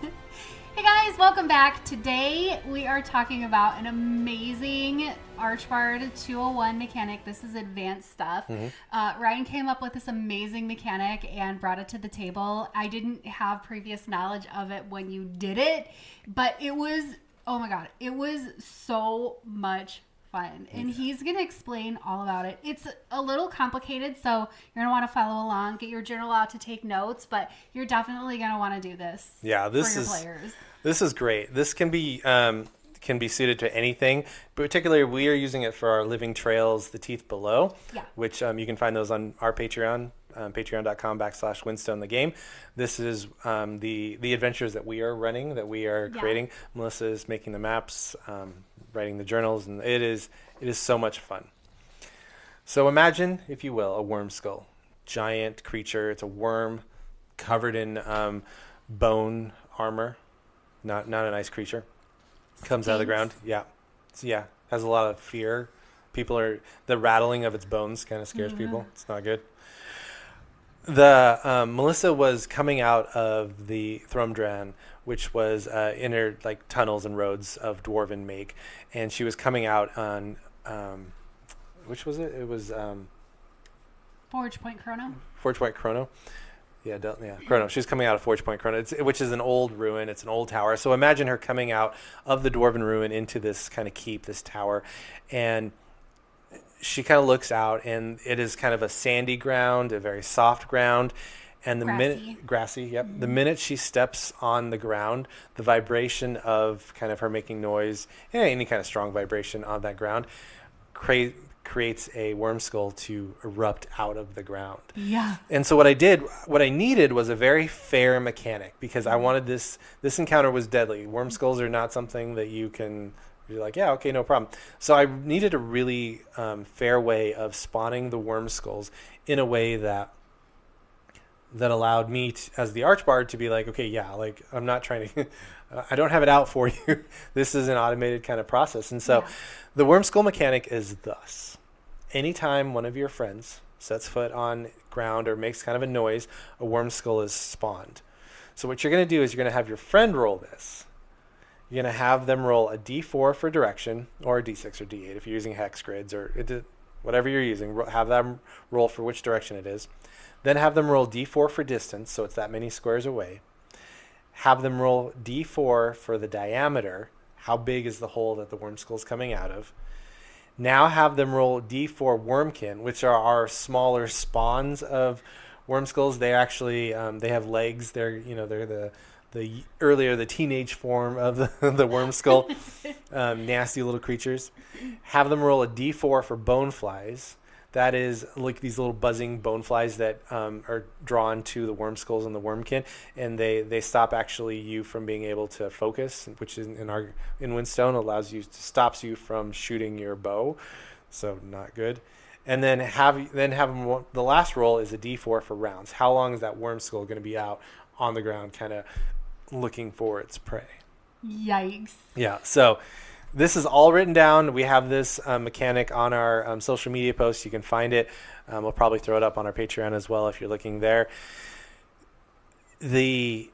Hey guys, welcome back. Today we are talking about an amazing Archbard 201 mechanic. This is advanced stuff. Ryan came up with this amazing mechanic and brought it to the table. I didn't have previous knowledge of it when you did it, but it was, oh my god, it was so much fun. And he's going to explain all about it. It's a little complicated, so you're going to want to follow along, get your journal out to take notes, but you're definitely going to want to do this for your players. This is great. This can be suited to anything. Particularly, we are using it for our Living Trails, The Teeth Below, which you can find those on our Patreon, patreon.com/Windstone the game. This is the adventures that we are running, that we are creating. Melissa is making the maps, writing the journals, and it is so much fun. So imagine, if you will, a Wormskull, giant creature. It's a worm covered in bone armor. Not a nice creature. Comes out of the ground. Has a lot of fear. The rattling of its bones kind of scares people. It's not good. Melissa was coming out of the Thrumdran, which was inner tunnels and roads of dwarven make, and she was coming out on which was it? It was Forge Point Chrono. Forge Point Chrono. Chrono. She's coming out of Forge Point Chrono, which is an old ruin. It's an old tower. So imagine her coming out of the dwarven ruin into this kind of keep, this tower, and she kind of looks out, and it is kind of a sandy ground, a very soft ground, and grassy. Yep. The minute she steps on the ground, the vibration of kind of her making noise, any kind of strong vibration on that ground, creates a Wormskull to erupt out of the ground. Yeah. And so what I needed was a very fair mechanic, because I wanted this encounter was deadly. Wormskulls are not something that you can, you're like, yeah, okay, no problem. So I needed a really fair way of spawning the Wormskulls in a way that allowed me as the Archbard to be like, okay, yeah, I'm not trying to, I don't have it out for you. This is an automated kind of process. And so the Wormskull mechanic is thus. Anytime one of your friends sets foot on ground or makes kind of a noise, a Wormskull is spawned. So what you're going to do is you're going to have your friend roll this. You're going to have them roll a d4 for direction, or a d6 or d8 if you're using hex grids, or whatever you're using. Have them roll for which direction it is. Then have them roll d4 for distance, so it's that many squares away. Have them roll d4 for the diameter. How big is the hole that the Wormskull is coming out of? Now have them roll d4 Wormkin, which are our smaller spawns of Wormskulls. They actually they have legs. They're the teenage form of the Wormskull. Nasty little creatures. Have them roll a d4 for boneflies. That is like these little buzzing boneflies that are drawn to the Wormskulls and the Wormkin, and they stop actually you from being able to focus, which is in Windstone stops you from shooting your bow, so not good. And then have them, the last roll is a d4 for rounds. How long is that Wormskull going to be out on the ground, kind of looking for its prey? Yikes! Yeah, so. This is all written down. We have this mechanic on our social media posts. You can find it. We'll probably throw it up on our Patreon as well if you're looking there. The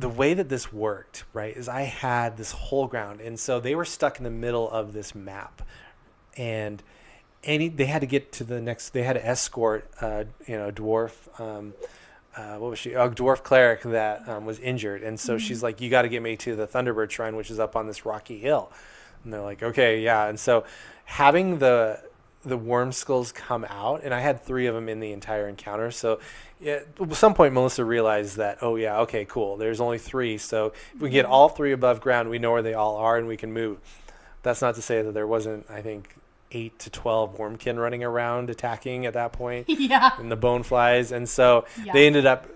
way that this worked, right, is I had this whole ground, and so they were stuck in the middle of this map, and they had to get to the next. They had to escort, a dwarf. What was she? A dwarf cleric that was injured. And so she's like, you got to get me to the Thunderbird Shrine, which is up on this rocky hill. And they're like, okay, yeah. And so having the Wormskulls come out, and I had 3 of them in the entire encounter. So at some point, Melissa realized that, oh, yeah, okay, cool. There's only 3. So if we get all 3 above ground, we know where they all are and we can move. That's not to say that there wasn't, I think, 8 to 12 Wormkin running around attacking at that point. Yeah. And the boneflies. And so they ended up,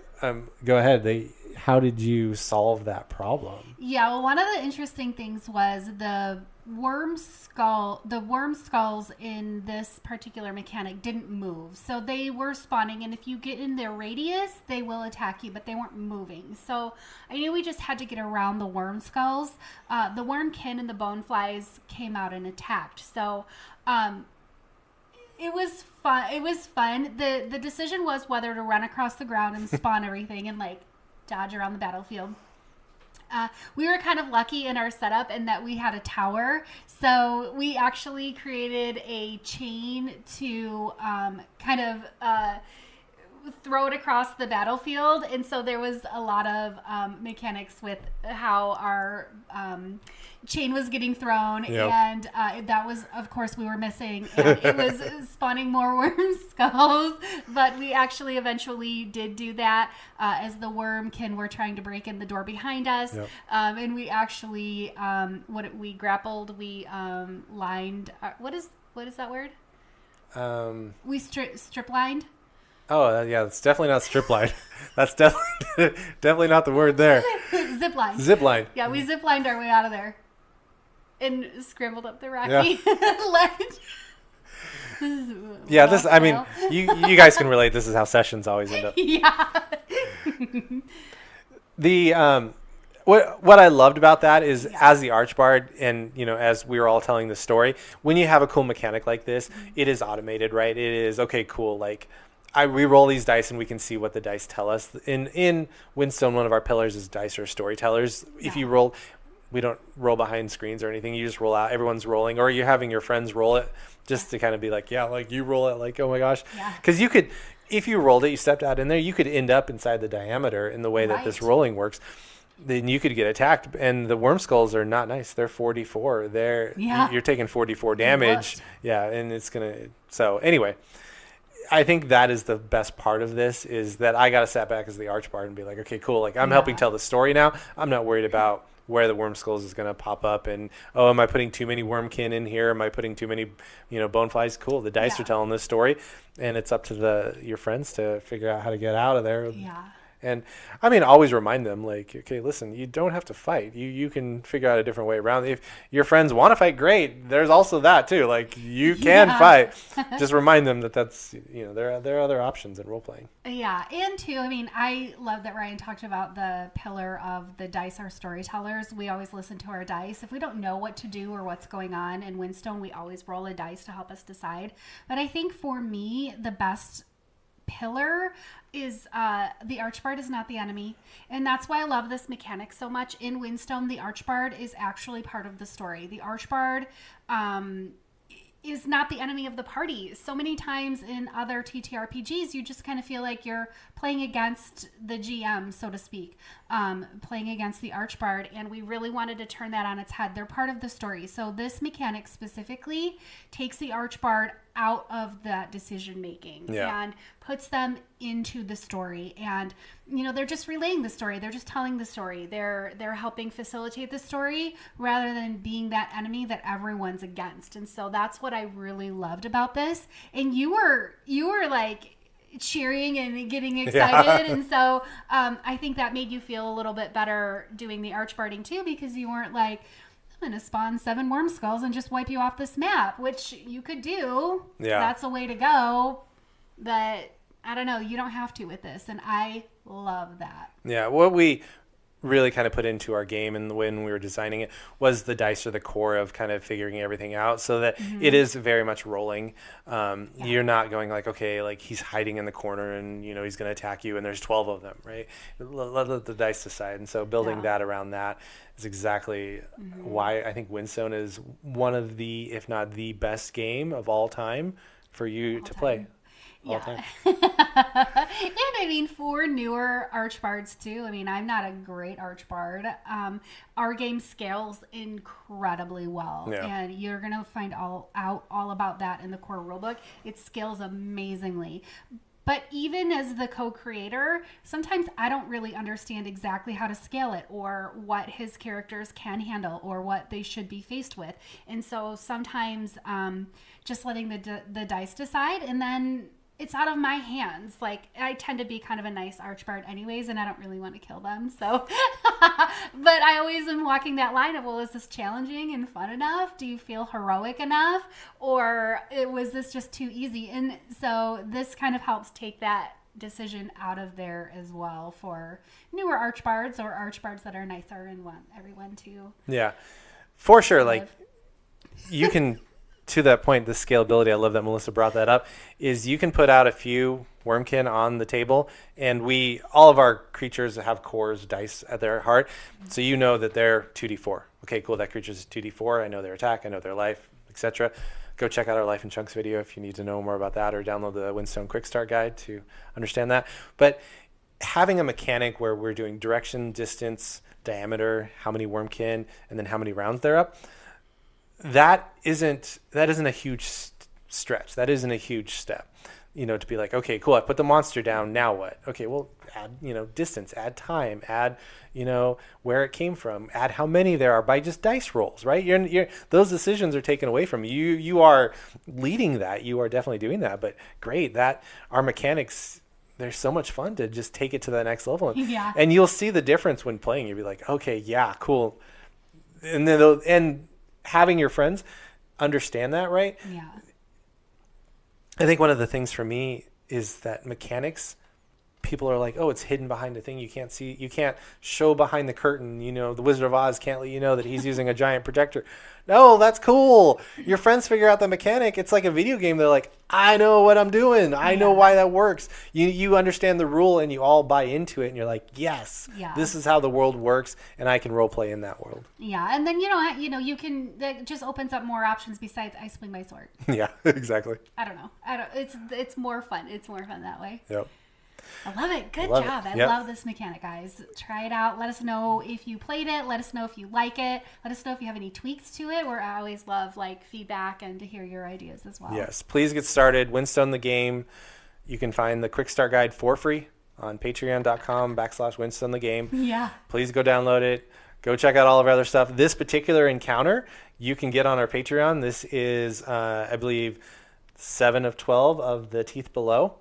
go ahead. How did you solve that problem? Yeah, well, one of the interesting things was the Wormskulls in this particular mechanic didn't move. So they were spawning, and if you get in their radius, they will attack you, but they weren't moving. So I knew we just had to get around the Wormskulls. The Wormkin and the Boneflies came out and attacked. So it was fun. The decision was whether to run across the ground and spawn everything and dodge around the battlefield, We were kind of lucky in our setup in that we had a tower. So we actually created a chain to kind of throw it across the battlefield. And so there was a lot of mechanics with how our chain was getting thrown. Yep. And that was, of course, we were missing. And it was spawning more worm skulls. But we actually eventually did do that as the wormkin were trying to break in the door behind us. Yep. And we actually, we grappled, we lined. What is that word? We strip lined. Oh, yeah, it's definitely not strip line. That's definitely not the word there. Zip line. Zip line. Yeah, we zip lined our way out of there and scrambled up the rocky ledge. Yeah, I mean, you guys can relate. This is how sessions always end up. Yeah. What I loved about that is as the Archbard and, as we were all telling the story, when you have a cool mechanic like this, it is automated, right? It is, okay, cool, like, we roll these dice and we can see what the dice tell us. In Windstone, one of our pillars is dice are storytellers. Yeah. If you roll, we don't roll behind screens or anything. You just roll out. Everyone's rolling, or you're having your friends roll it just to kind of be like, yeah, like you roll it, like, oh my gosh. Because you could, if you rolled it, you stepped out in there, you could end up inside the diameter in the way that this rolling works. Then you could get attacked, and the Wormskulls are not nice. They're 44. You're taking 44 damage. Yeah, and it's gonna. So anyway. I think that is the best part of this, is that I got to sit back as the Archbard and be like, okay, cool. Like, I'm helping tell the story now. I'm not worried about where the Wormskulls is going to pop up and, oh, am I putting too many Wormkin in here? Am I putting too many, Boneflies? Cool. The dice are telling this story, and it's up to your friends to figure out how to get out of there. Yeah. And I mean, always remind them, like, okay, listen, you don't have to fight. You can figure out a different way around. If your friends want to fight, great. There's also that too. Like, you can fight. Just remind them that's, there are other options in role playing. Yeah. And too, I mean, I love that Ryan talked about the pillar of the dice are storytellers. We always listen to our dice. If we don't know what to do or what's going on in Windstone, we always roll a dice to help us decide. But I think for me, the best pillar is the Archbard is not the enemy, and that's why I love this mechanic so much. In Windstone, the Archbard is actually part of the story. The Archbard is not the enemy of the party. So many times in other TTRPGs, you just kind of feel like you're playing against the GM, so to speak, playing against the Archbard, and we really wanted to turn that on its head. They're part of the story. So this mechanic specifically takes the Archbard out of that decision making and puts them into the story, and they're just relaying the story, they're just telling the story, they're helping facilitate the story rather than being that enemy that everyone's against. And so that's what I really loved about this. And you were like cheering and getting excited, and so I think that made you feel a little bit better doing the Archbarding too, because you weren't like, I'm going to spawn 7 Wormskulls and just wipe you off this map, which you could do. Yeah. That's a way to go. But I don't know. You don't have to with this. And I love that. Yeah. What we really kind of put into our game and when we were designing it was the dice are the core of kind of figuring everything out, so that it is very much rolling. You're not going like, okay, like he's hiding in the corner and he's going to attack you and there's 12 of them, right? Let the dice decide. And so building that around that is exactly why I think Windstone is one of the, if not the best game of all time for you to play. And I mean, for newer Archbards too, I mean, I'm not a great Archbard. Our game scales incredibly well, and you're going to find all about that in the core rulebook. It scales amazingly. But even as the co-creator, sometimes I don't really understand exactly how to scale it, or what his characters can handle, or what they should be faced with. And so sometimes just letting the dice decide, and then it's out of my hands. Like, I tend to be kind of a nice Archbard anyways, and I don't really want to kill them. So, but I always am walking that line of, well, is this challenging and fun enough? Do you feel heroic enough? Or was this just too easy? And so this kind of helps take that decision out of there as well for newer Archbards, or Archbards that are nicer and want everyone to. Yeah, for sure. Live. Like, you can to that point, the scalability, I love that Melissa brought that up, is you can put out a few Wormkin on the table, and all of our creatures have cores, dice at their heart, so you know that they're 2d4. Okay, cool, that creature's 2d4. I know their attack, I know their life, etc. Go check out our Life in Chunks video if you need to know more about that, or download the Windstone Quick Start Guide to understand that. But having a mechanic where we're doing direction, distance, diameter, how many Wormkin, and then how many rounds they're up, that isn't a huge stretch. That isn't a huge step. To be like, okay, cool, I put the monster down, now what? Okay, well, add, distance, add time, add, where it came from, add how many there are by just dice rolls, right? Those decisions are taken away from you. You are leading that. You are definitely doing that. But great, that our mechanics, they're so much fun to just take it to the next level. Yeah. And you'll see the difference when playing. You'll be like, okay, yeah, cool. And then having your friends understand that, right? Yeah. I think one of the things for me is that mechanics, people are like, oh, it's hidden behind a thing you can't see. You can't show behind the curtain. The Wizard of Oz can't let you know that he's using a giant projector. No, that's cool. Your friends figure out the mechanic. It's like a video game. They're like, I know what I'm doing. I know why that works. You understand the rule, and you all buy into it, and you're like, yes, this is how the world works, and I can role play in that world. Yeah, and then you can. That just opens up more options besides I swing my sword. Yeah, exactly. I don't know. It's more fun. It's more fun that way. Yep. I love it. Good job. I Yep. love this mechanic, guys. Try it out. Let us know if you played it. Let us know if you like it. Let us know if you have any tweaks to it. I always love feedback and to hear your ideas as well. Yes. Please get started. Windstone the game. You can find the Quick Start Guide for free on patreon.com/Windstone the game. Yeah. Please go download it. Go check out all of our other stuff. This particular encounter you can get on our Patreon. This is, I believe, 7 of 12 of the Teeth Below.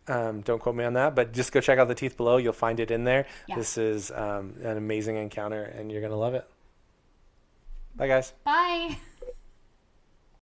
Don't quote me on that, but just go check out the Teeth Below. You'll find it in there. Yeah. This is an amazing encounter, and you're going to love it. Bye, guys. Bye.